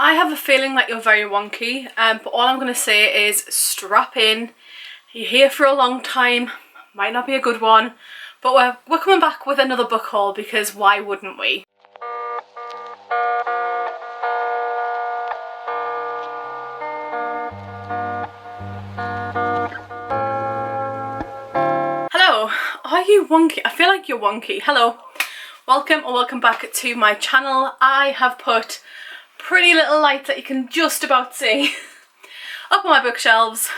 I have a feeling that you're very wonky, but all I'm going to say is strap in. You're here for a long time, might not be a good one, but we're coming back with another book haul because why wouldn't we? Hello, are you wonky? I feel like you're wonky. Hello, welcome or welcome back to my channel. I have put pretty little lights that you can just about see up on my bookshelves,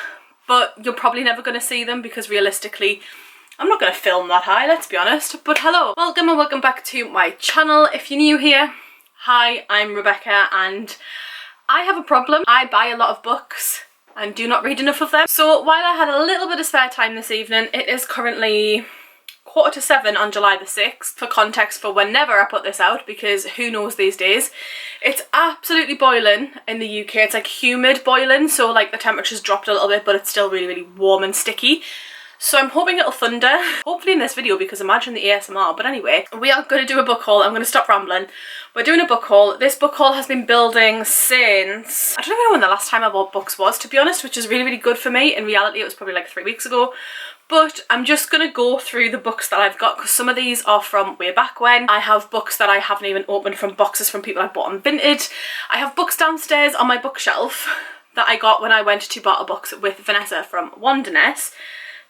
but you're probably never going to see them because realistically I'm not going to film that high, let's be honest. But hello, welcome and welcome back to my channel. If you're new here, hi, I'm Rebecca and I have a problem. I buy a lot of books and do not read enough of them. So while I had a little bit of spare time this evening, it is currently 6:45 on July the 6th, for context for whenever I put this out, because who knows these days. It's absolutely boiling in the UK. It's like humid boiling, so like the temperature's dropped a little bit, but it's still really, really warm and sticky. So I'm hoping it'll thunder, hopefully in this video, because imagine the ASMR. But anyway, we are going to do a book haul. I'm going to stop rambling. We're doing a book haul. This book haul has been building since, I don't even know when the last time I bought books was, to be honest, which is really, really good for me. In reality, it was probably like 3 weeks ago. But I'm just going to go through the books that I've got because some of these are from way back when. I have books that I haven't even opened from boxes from people I bought on Vinted. I have books downstairs on my bookshelf that I got when I went to Books with Vanessa from Wanderness.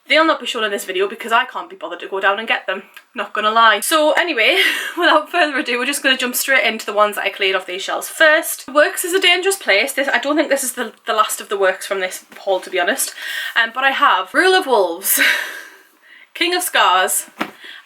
They'll not be shown in this video because I can't be bothered to go down and get them, not gonna lie. So anyway, without further ado, we're just gonna jump straight into the ones that I cleared off these shelves first. Works is a dangerous place. I don't think this is the last of the works from this haul, to be honest. But I have Rule of Wolves, King of Scars,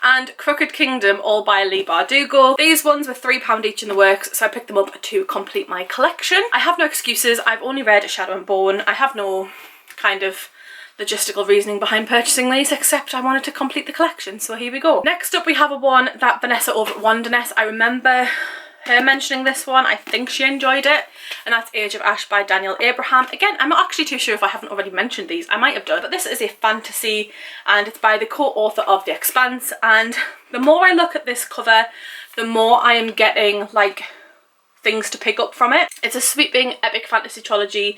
and Crooked Kingdom, all by Leigh Bardugo. These ones were £3 each in the works, so I picked them up to complete my collection. I have no excuses. I've only read Shadow and Bone. I have no kind of logistical reasoning behind purchasing these, except I wanted to complete the collection, so here we go. Next up we have a one that Vanessa over at Wanderness, I remember her mentioning this one. I think she enjoyed it, and that's Age of Ash by Daniel Abraham. Again, I'm not actually too sure if I haven't already mentioned these. I might have done, but this is a fantasy and it's by the co-author of The Expanse, and the more I look at this cover, the more I am getting like things to pick up from it. It's a sweeping epic fantasy trilogy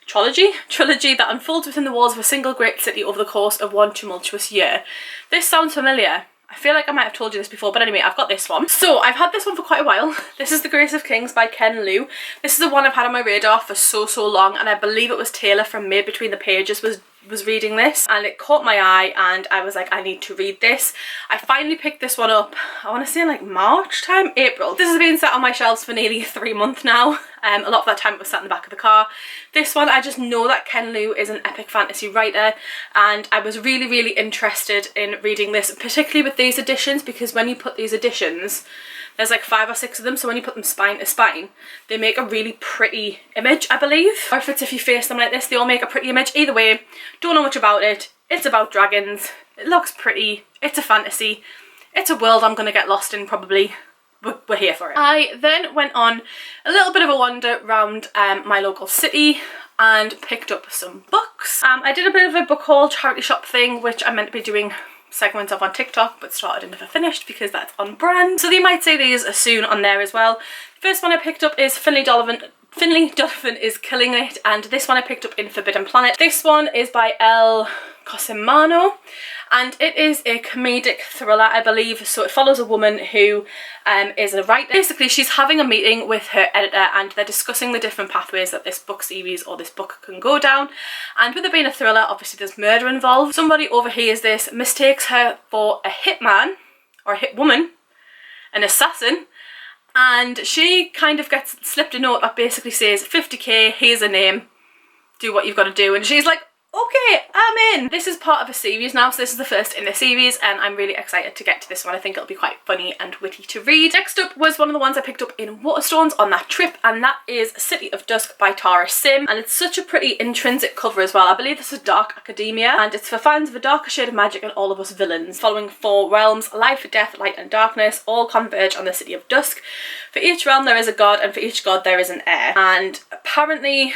that unfolds within the walls of a single great city over the course of one tumultuous year. This sounds familiar. I feel like I might have told you this before, but anyway, I've got this one. So I've had this one for quite a while. This is The Grace of Kings by Ken Liu. This is the one I've had on my radar for so long, and I believe it was Taylor from Made Between the Pages was reading this, and it caught my eye and I was like, I need to read this. I finally picked this one up, I want to say in like March time, April. This has been sat on my shelves for nearly 3 months now. A lot of that time it was sat in the back of the car. This one, I just know that Ken Liu is an epic fantasy writer, and I was really, really interested in reading this, particularly with these editions, because when you put these editions, there's like 5 or 6 of them, so when you put them spine to spine, they make a really pretty image, I believe. Or if you face them like this, they all make a pretty image. Either way, don't know much about it. It's about dragons. It looks pretty. It's a fantasy. It's a world I'm going to get lost in probably. We're here for it. I then went on a little bit of a wander around my local city and picked up some books. I did a bit of a book haul charity shop thing, which I meant to be doing segments of on TikTok, but started and never finished because that's on brand. So you might see these soon on there as well. The first one I picked up is Finlay Donovan is Killing It, and this one I picked up in Forbidden Planet. This one is by El Cosimano, and it is a comedic thriller, I believe. So it follows a woman who is a writer. Basically, she's having a meeting with her editor and they're discussing the different pathways that this book series or this book can go down. And with it being a thriller, obviously there's murder involved. Somebody overhears this, mistakes her for a hitman or a hit woman, an assassin, and she kind of gets slipped a note that basically says 50k, here's a name, do what you've got to do. And she's like, okay, I'm in. This is part of a series now, so this is the first in the series, and I'm really excited to get to this one. I think it'll be quite funny and witty to read. Next up was one of the ones I picked up in Waterstones on that trip, and that is City of Dusk by Tara Sim, and it's such a pretty intrinsic cover as well. I believe this is Dark Academia, and it's for fans of a darker shade of magic and all of us villains. Following 4 realms, life, death, light and darkness, all converge on the City of Dusk. For each realm there is a god, and for each god there is an heir. And apparently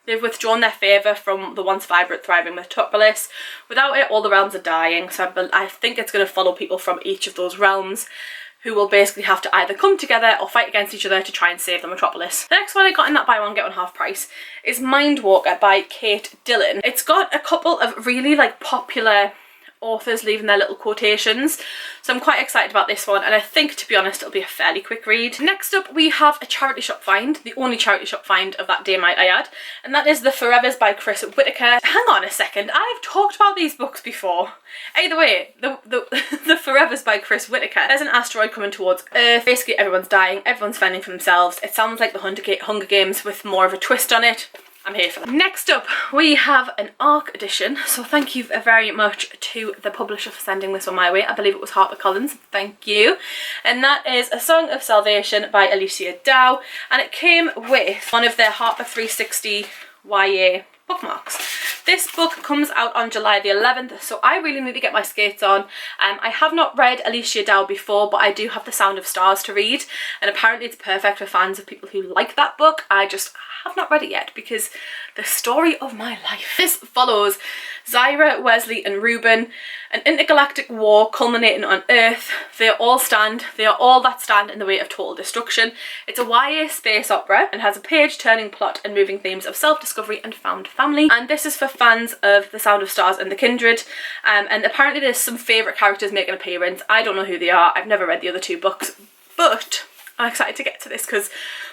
they've withdrawn their favour from the once vibrant, thriving metropolis. Without it, all the realms are dying, so I think it's going to follow people from each of those realms who will basically have to either come together or fight against each other to try and save the metropolis. The next one I got in that buy one get one half price is Mindwalker by Kate Dillon. It's got a couple of really like popular authors leaving their little quotations, so I'm quite excited about this one, and I think, to be honest, it'll be a fairly quick read. Next up we have a charity shop find, the only charity shop find of that day might I add, and that is The Forevers by Chris Whitaker. Hang on a second, I've talked about these books before. Either way, the Forevers by Chris Whitaker. There's an asteroid coming towards Earth, basically everyone's dying, everyone's fending for themselves. It sounds like the Hunger Games with more of a twist on it. I'm here for that. Next up we have an ARC edition, so thank you very much to the publisher for sending this one my way. I believe it was HarperCollins, thank you. And that is A Song of Salvation by Alicia Dow, and it came with one of their Harper 360 YA bookmarks. This book comes out on July the 11th, so I really need to get my skates on. I have not read Alicia Dow before, but I do have The Sound of Stars to read, and apparently it's perfect for fans of people who like that book. I just have not read it yet because the story of my life. This follows Zyra, Wesley and Reuben, an intergalactic war culminating on Earth. They are all that stand in the way of total destruction. It's a YA space opera and has a page-turning plot and moving themes of self-discovery and found family. And this is for fans of The Sound of Stars and The Kindred. And apparently there's some favourite characters making an appearance. I don't know who they are. I've never read the other two books, but I'm excited to get to this because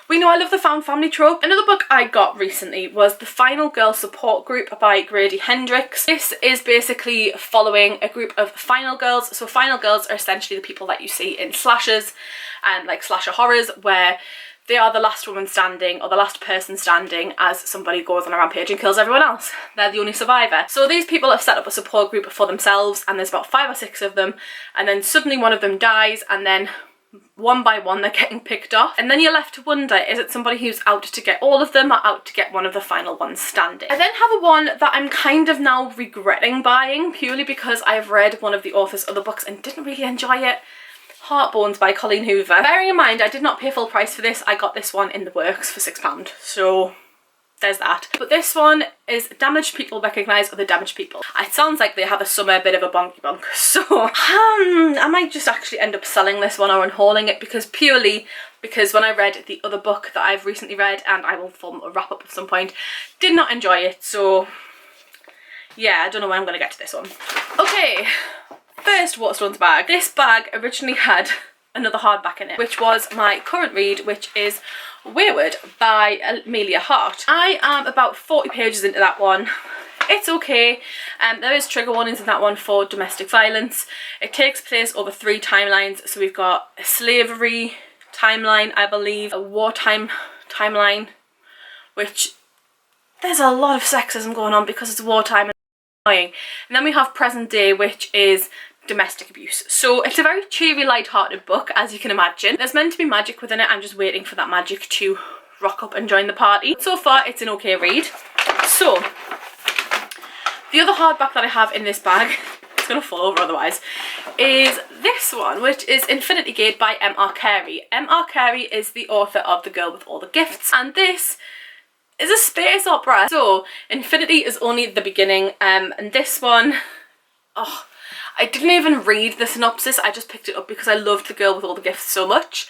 we know I love the found family trope. Another book I got recently was The Final Girl Support Group by Grady Hendrix. This is basically following a group of final girls. So final girls are essentially the people that you see in slashers and like slasher horrors, where they are the last woman standing or the last person standing as somebody goes on a rampage and kills everyone else. They're the only survivor. So these people have set up a support group for themselves, and there's about 5 or 6 of them, and then suddenly one of them dies, and then one by one they're getting picked off, and then you're left to wonder, is it somebody who's out to get all of them or out to get one of the final ones standing? I then have a one that I'm kind of now regretting buying, purely because I've read one of the author's other books and didn't really enjoy it. Heartbones by Colleen Hoover. Bearing in mind I did not pay full price for this, I got this one in the works for £6, so there's that. But this one is Damaged People Recognise Other Damaged People. It sounds like they have a summer bit of a bonky bonk, so I might just actually end up selling this one or unhauling it, because when I read the other book that I've recently read, and I will film a wrap up at some point, did not enjoy it, so yeah, I don't know when I'm going to get to this one. Okay, first Waterstones bag. This bag originally had another hardback in it, which was my current read, which is Wayward by Amelia Hart. I am about 40 pages into that one. It's okay. There is trigger warnings in that one for domestic violence. It takes place over 3 timelines. So we've got a slavery timeline, I believe, a wartime timeline, which there's a lot of sexism going on because it's wartime and annoying. And then we have present day, which is domestic abuse. So it's a very cheery, light-hearted book, as you can imagine. There's meant to be magic within it. I'm just waiting for that magic to rock up and join the party. So far it's an okay read. So the other hardback that I have in this bag, it's gonna fall over otherwise, is this one, which is Infinity Gate by M.R. Carey. M.R. Carey is the author of The Girl with All the Gifts, and this is a space opera. So Infinity is only the beginning, and this one, oh, I didn't even read the synopsis, I just picked it up because I loved The Girl with All the Gifts so much.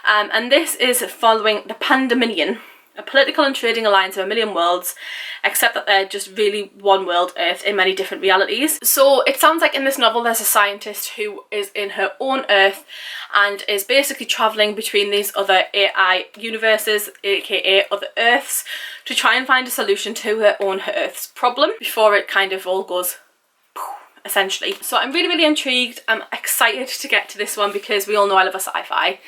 And this is following the Pandemonium, a political and trading alliance of a million worlds, except that they're just really one world, Earth, in many different realities. So it sounds like in this novel there's a scientist who is in her own Earth and is basically travelling between these other AI universes, aka other Earths, to try and find a solution to her own Earth's problem before it kind of all goes essentially. So I'm really intrigued. I'm excited to get to this one because we all know I love a sci-fi.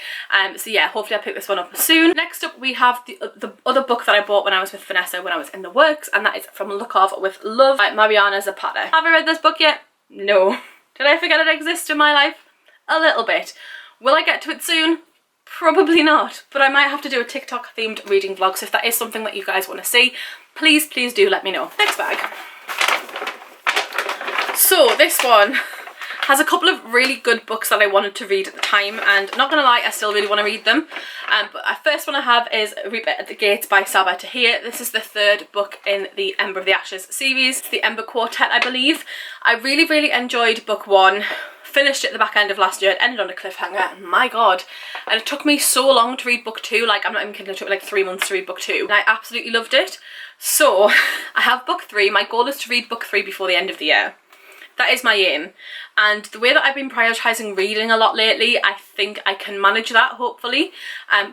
So yeah, hopefully I'll pick this one up soon. Next up we have the other book that I bought when I was with Vanessa when I was in the works, and that is From Look Off with Love by Mariana Zapata. Have I read this book yet? No. Did I forget it exists in my life? A little bit. Will I get to it soon? Probably not, but I might have to do a TikTok themed reading vlog, so if that is something that you guys want to see, please do let me know. Next bag. So this one has a couple of really good books that I wanted to read at the time, and not gonna lie, I still really want to read them. But the first one I have is Reaper at the Gates by Sabaa Tahir. This is the 3rd book in the Ember of the Ashes series. It's the Ember Quartet, I believe. I really enjoyed book 1. finished it at the back end of last year. It ended on a cliffhanger, my god. And it took me so long to read book 2, like I'm not even kidding, it took me like 3 months to read book 2. And I absolutely loved it. So I have book 3. My goal is to read book 3 before the end of the year. That is my aim. And the way that I've been prioritising reading a lot lately, I think I can manage that, hopefully.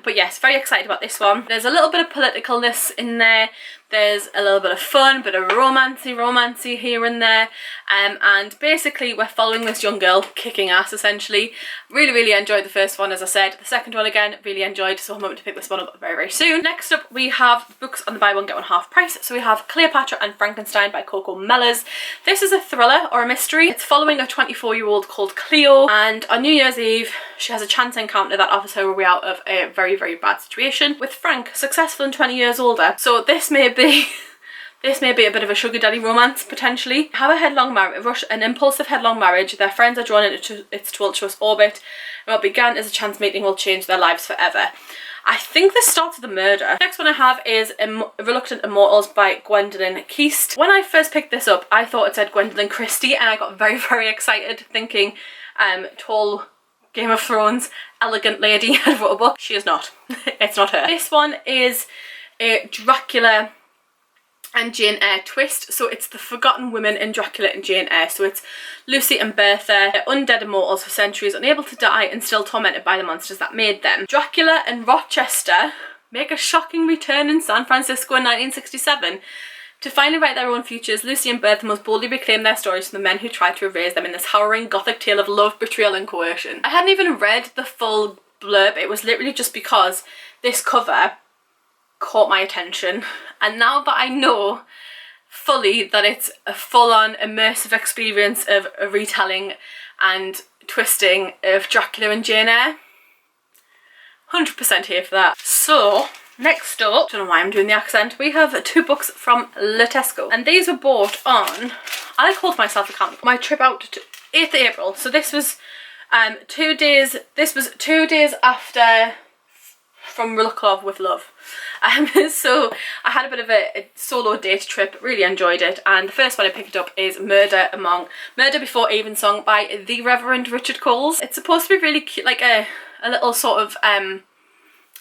But yes, very excited about this one. There's a little bit of politicalness in there. There's a little bit of fun, bit of romancy here and there. And basically we're following this young girl kicking ass, essentially. Really enjoyed the first one, as I said. The second one, again, really enjoyed, so I'm hoping to pick this one up very soon. Next up, we have books on the buy one get one half price. So we have Cleopatra and Frankenstein by Coco Mellors. This is a thriller or a mystery. It's following a 24-year-old called Cleo, and on New Year's Eve she has a chance encounter that offers her a way out of a very bad situation with Frank, successful and 20 years older. So this may be a bit of a sugar daddy romance, potentially. Have a headlong marriage, an impulsive headlong marriage. Their friends are drawn into its tumultuous orbit, and what began as a chance meeting will change their lives forever. I think this starts with a murder. Next one I have is Reluctant Immortals by Gwendolyn Keast. When I first picked this up, I thought it said Gwendolyn Christie, and I got very excited, thinking tall Game of Thrones elegant lady had wrote a book. She is not. It's not her. This one is a Dracula and Jane Eyre twist. So it's the forgotten women in Dracula and Jane Eyre. So it's Lucy and Bertha, undead immortals for centuries, unable to die and still tormented by the monsters that made them. Dracula and Rochester make a shocking return in San Francisco in 1967. To finally write their own futures, Lucy and Bertha must boldly reclaim their stories from the men who tried to erase them in this harrowing gothic tale of love, betrayal and coercion. I hadn't even read the full blurb. It was literally just because this cover caught my attention, and now that I know fully that it's a full-on immersive experience of a retelling and twisting of Dracula and Jane Eyre, 100% here for that. So next up, don't know why I'm doing the accent, we have 2 books from Letesco, and these were bought on, I hold myself accountable, my trip out to 8th April. So this was 2 days after From Love with Love. So I had a bit of a solo date trip, really enjoyed it, and the first one I picked up is Murder Before Evensong by the Reverend Richard Coles. It's supposed to be really cute, like a little sort of along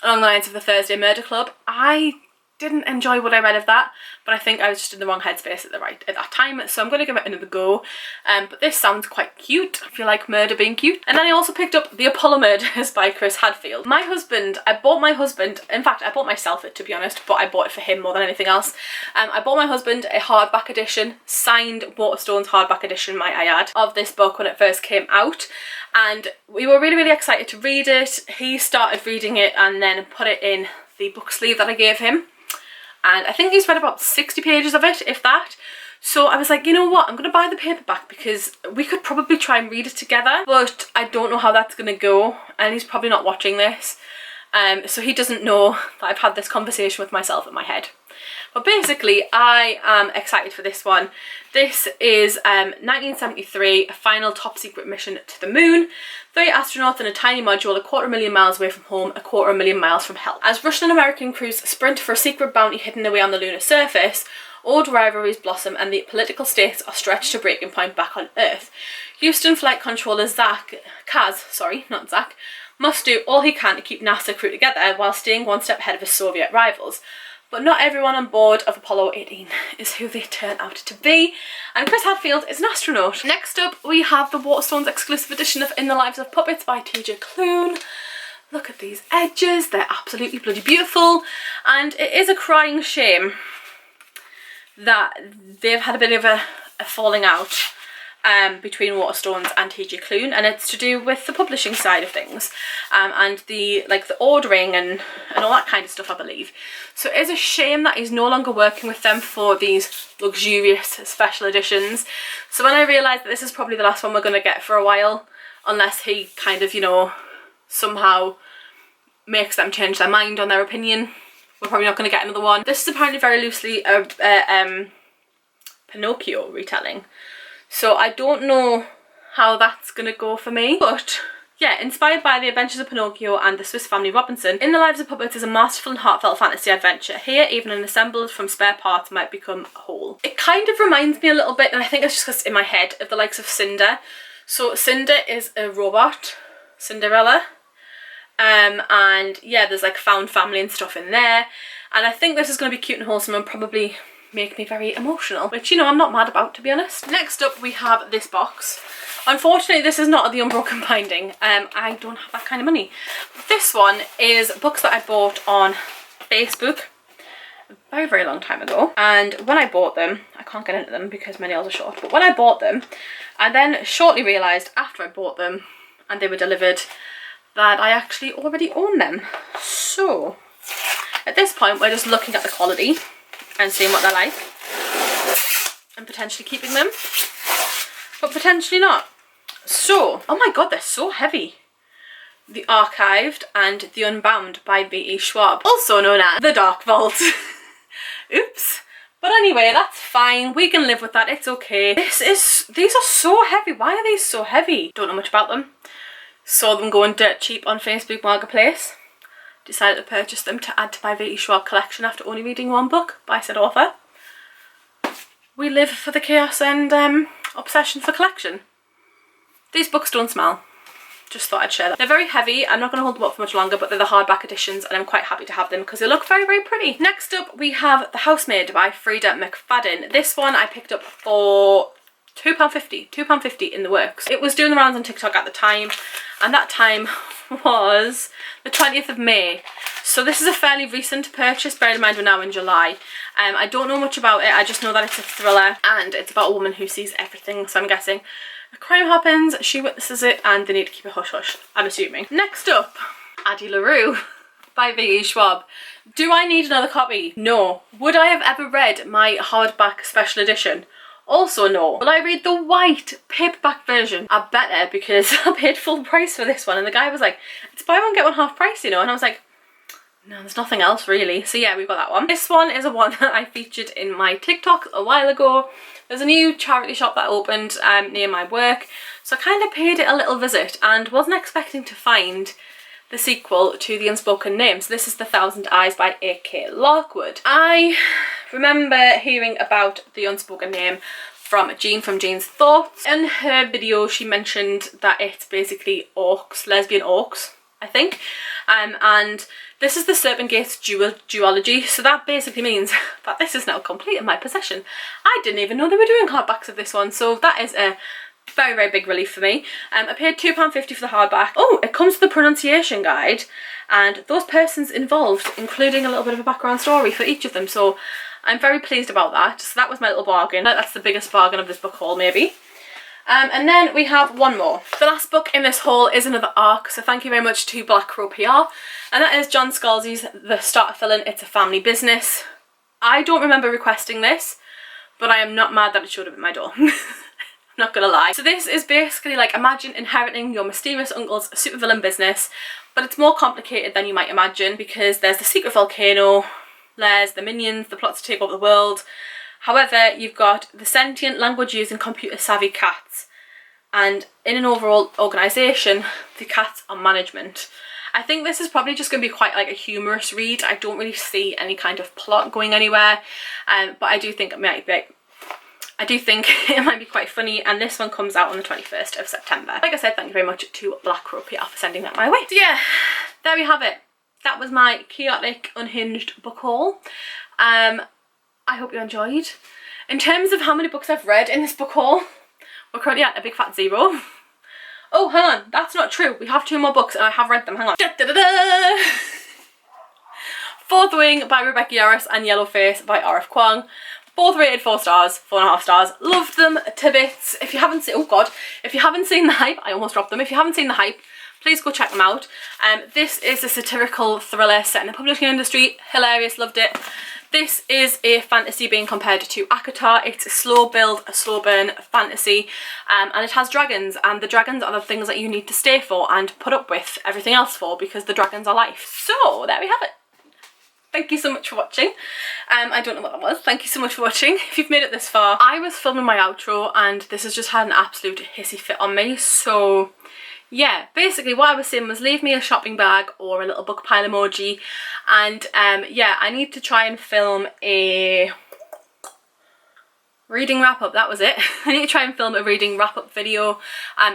the lines of the Thursday Murder Club. I didn't enjoy what I read of that, but I think I was just in the wrong headspace at that time, so I'm going to give it another go. But this sounds quite cute. I feel like murder being cute. And then I also picked up The Apollo Murders by Chris Hadfield. I bought myself it, to be honest, but I bought it for him more than anything else. I bought my husband a hardback edition, signed Waterstones hardback edition, might I add, of this book when it first came out, and we were really excited to read it. He started reading it and then put it in the book sleeve that I gave him, and I think he's read about 60 pages of it, if that. So I was like, you know what, I'm going to buy the paperback because we could probably try and read it together, but I don't know how that's going to go, and he's probably not watching this, so he doesn't know that I've had this conversation with myself in my head. But basically, I am excited for this one. This is 1973, a final top secret mission to the moon. 3 astronauts in a tiny module, 250,000 miles away from home, 250,000 miles from hell. As Russian and American crews sprint for a secret bounty hidden away on the lunar surface, old rivalries blossom and the political stakes are stretched to breaking point back on Earth. Houston Flight Controller Kaz must do all he can to keep NASA crew together while staying one step ahead of his Soviet rivals. But not everyone on board of Apollo 18 is who they turn out to be, and Chris Hadfield is an astronaut. Next up, we have the Waterstones exclusive edition of In the Lives of Puppets by TJ Klune. Look at these edges, they're absolutely bloody beautiful, and it is a crying shame that they've had a bit of a falling out between Waterstones and TJ Klune, and it's to do with the publishing side of things, and the ordering and all that kind of stuff, I believe. So it is a shame that he's no longer working with them for these luxurious special editions. So when I realised that this is probably the last one we're going to get for a while, unless he kind of, you know, somehow makes them change their mind on their opinion, we're probably not going to get another one. This is apparently very loosely a Pinocchio retelling. So I don't know how that's going to go for me, but yeah, inspired by The Adventures of Pinocchio and The Swiss Family Robinson, In the Lives of Puppets is a masterful and heartfelt fantasy adventure. Here, even an assembled from spare parts might become whole. It kind of reminds me a little bit, and I think it's just because it's in my head, of the likes of Cinder. So Cinder is a robot, Cinderella. And yeah, there's like found family and stuff in there. And I think this is going to be cute and wholesome and probably make me very emotional, which, you know, I'm not mad about, to be honest. Next up, we have this box. Unfortunately, this is not the unbroken binding. I don't have that kind of money. This one is books that I bought on Facebook a very, very long time ago. And when I bought them, I can't get into them because my nails are short, but when I bought them, I then shortly realised after I bought them and they were delivered that I actually already own them. So at this point, we're just looking at the quality and seeing what they're like and potentially keeping them, but potentially not. So, oh my god, they're so heavy. The Archived and The Unbound by V.E. Schwab, also known as The Dark Vault. Oops. But anyway, that's fine. We can live with that. It's okay. These are so heavy. Why are these so heavy? Don't know much about them. Saw them going dirt cheap on Facebook Marketplace. Decided to purchase them to add to my V.E. Schwab collection after only reading one book by said author. We live for the chaos and obsession for collection. These books don't smell. Just thought I'd share that. They're very heavy. I'm not going to hold them up for much longer, but they're the hardback editions and I'm quite happy to have them because they look very, very pretty. Next up, we have The Housemaid by Frida McFadden. This one I picked up for £2.50. £2.50 in the works. It was doing the rounds on TikTok at the time, and that time was the 20th of May. So this is a fairly recent purchase, bear in mind we're now in July. I don't know much about it, I just know that it's a thriller and it's about a woman who sees everything, so I'm guessing a crime happens, she witnesses it, and they need to keep it hush hush, I'm assuming. Next up, Addie LaRue by V.E. Schwab. Do I need another copy? No. Would I have ever read my hardback special edition? Also no. Will I read the white paperback version? I better, because I paid full price for this one and the guy was like, it's buy one get one half price, you know, and I was like, no, there's nothing else really. So yeah, we've got that one. This one is a one that I featured in my TikTok a while ago. There's a new charity shop that opened near my work, so I kind of paid it a little visit and wasn't expecting to find the sequel to The Unspoken Name. So this is The Thousand Eyes by A.K. Larkwood. I remember hearing about The Unspoken Name from Jean from Jean's Thoughts. In her video she mentioned that it's basically orcs, lesbian orcs, I think, and this is the Serpent Gates duology, so that basically means that this is now complete in my possession. I didn't even know they were doing hardbacks of this one, so that is a very, very big relief for me. I paid £2.50 for the hardback. Oh, it comes with the pronunciation guide and those persons involved, including a little bit of a background story for each of them, so I'm very pleased about that. So that was my little bargain. That's the biggest bargain of this book haul, maybe. And then we have one more. The last book in this haul is another ARC, so thank you very much to Black Crow PR, and that is John Scalzi's The Startt Villain, It's a Family Business. I don't remember requesting this, but I am not mad that it showed up at my door. I'm not gonna lie. So this is basically like, imagine inheriting your mysterious uncle's supervillain business, but it's more complicated than you might imagine because there's the secret volcano, there's the minions, the plot to take over the world. However, you've got the sentient, language-using, computer-savvy cats, and in an overall organisation, the cats are management. I think this is probably just going to be quite like a humorous read. I don't really see any kind of plot going anywhere, but I do think it might be. It might be quite funny, and this one comes out on the 21st of September. Like I said, thank you very much to Black Crow PR for sending that my way. So yeah, there we have it. That was my chaotic, unhinged book haul. I hope you enjoyed. In terms of how many books I've read in this book haul, we're currently at a big fat 0. Oh, hang on, that's not true. We have 2 more books and I have read them. Hang on. Da, da, da, da. Fourth Wing by Rebecca Yarros and Yellowface by R.F. Kuang. Both rated 4 stars, 4.5 stars. Loved them to bits. If you haven't seen, oh god, if you haven't seen the hype, I almost dropped them. If you haven't seen the hype, please go check them out. This is a satirical thriller set in the publishing industry. Hilarious, loved it. This is a fantasy being compared to ACOTAR. It's a slow build, a slow burn fantasy, and it has dragons, and the dragons are the things that you need to stay for and put up with everything else for, because the dragons are life. So there we have it. Thank you so much for watching. I don't know what that was. Thank you so much for watching. If you've made it this far, I was filming my outro and this has just had an absolute hissy fit on me, so yeah, basically what I was saying was leave me a shopping bag or a little book pile emoji, and yeah, I need to try and film a reading wrap up, that was it. I need to try and film a reading wrap up video,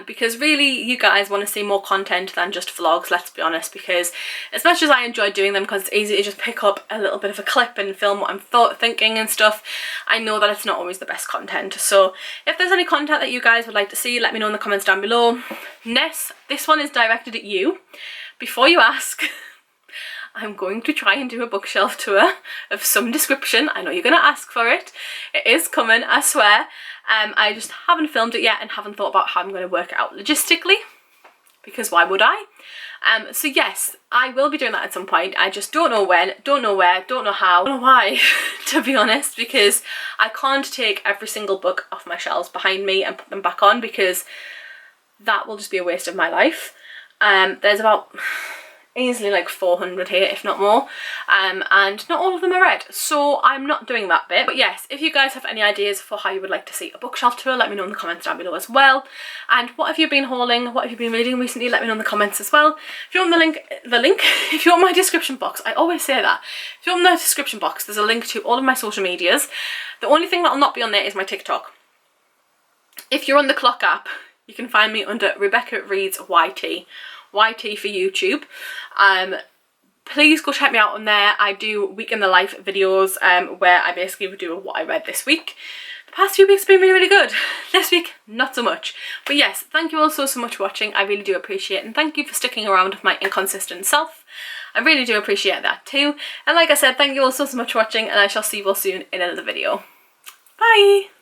because really you guys want to see more content than just vlogs, let's be honest, because as much as I enjoy doing them because it's easy to just pick up a little bit of a clip and film what I'm thinking and stuff, I know that it's not always the best content. So if there's any content that you guys would like to see, let me know in the comments down below. Ness, this one is directed at you. Before you ask, I'm going to try and do a bookshelf tour of some description. I know you're going to ask for it. It is coming, I swear. I just haven't filmed it yet and haven't thought about how I'm going to work it out logistically, because why would I? So yes, I will be doing that at some point. I just don't know when, don't know where, don't know how, don't know why, to be honest, because I can't take every single book off my shelves behind me and put them back on, because that will just be a waste of my life. There's about easily like 400 here, if not more, and not all of them are read, so I'm not doing that bit. But yes, if you guys have any ideas for how you would like to see a bookshelf tour, let me know in the comments down below as well. And what have you been hauling, what have you been reading recently, let me know in the comments as well. If you want the link, if you want my description box, I always say that, if you want the description box, there's a link to all of my social medias. The only thing that'll not be on there is my TikTok. If you're on the Clock app, you can find me under Rebecca Reads YT. YT for YouTube. Please go check me out on there. I do week in the life videos, where I basically do what I read this week. The past few weeks have been really, really good. This week, not so much. But yes, thank you all so much for watching. I really do appreciate it, and thank you for sticking around with my inconsistent self. I really do appreciate that too. And like I said, thank you all so much for watching, and I shall see you all soon in another video. Bye!